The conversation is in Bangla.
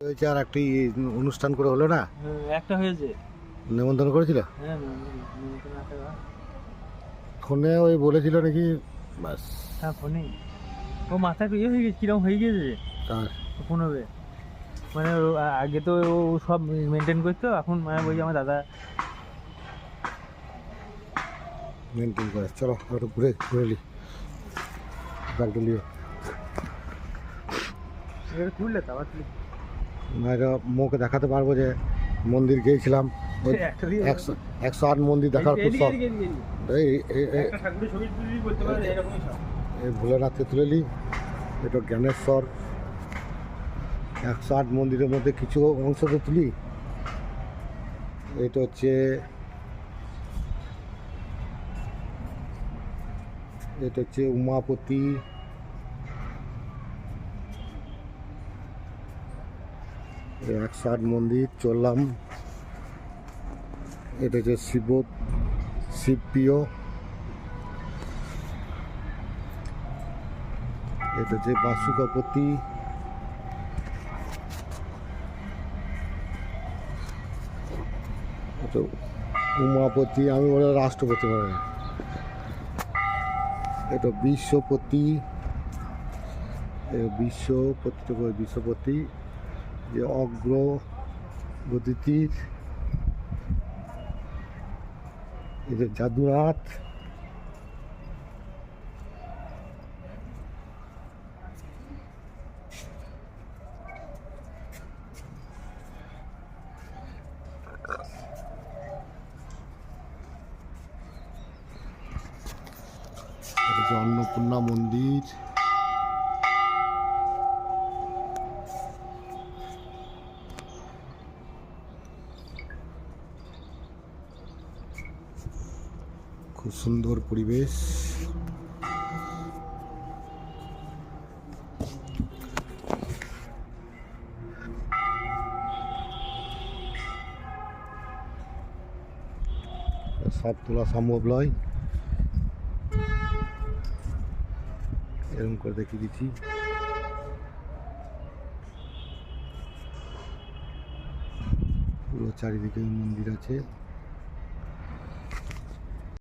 হয়েছে আর একটি অনুষ্ঠান করে হলো না, একটা হয়েছে। নেমন্তন্ন করেছিল হ্যাঁ নিমন্ত্রণ একটা হয়। ফোনে ওই বলেছিল নাকি, বাস। হ্যাঁ ফোনে ও মাথায় ইয়ে হয়ে গেছে, কিরম হয়ে গেছে আর ফোনবে। মানে আগে তো ও সব মেনটেন করতো, এখন মানে বলছে আমার দাদা। মেনটেন করে চলো একটু ঘুরে ঘুরে নি ব্যাগটা নিয়ে। এটা তুললে তো আবার তুলে না, এটা মুখে দেখাতে পারবো যে মন্দির গিয়েছিলাম। ওই একটা দিয়ে 108 মন্দির দেখার খুব শখ। একটা ঠাকুরের ছবি তুলি বলতে পারে এরকমই সব। এই ভোলেনাথকে তুলে নিই, এটা জ্ঞানেশ্বর। 108 মন্দিরের মধ্যে কিছু অংশ তো তুলি। এটা হচ্ছে উমাপতি, এই 108 মন্দির চললাম। এটা হচ্ছে শিবপ্রিয়, এটা হচ্ছে বাসুকাপতি, এটা উমাপতি, আমি বলে রাষ্ট্রপতি মানে। এটা বিশ্বপতি, বিশ্বপতি যে অগ্রগতির, এই যে জাদুনাথ, এটা যে অন্নপূর্ণা মন্দির, খুব সুন্দর পরিবেশ। সব তোলা সম্ভব নয়, এরকম করে দেখিয়ে দিচ্ছি। পুরো চারিদিকে মন্দির আছে।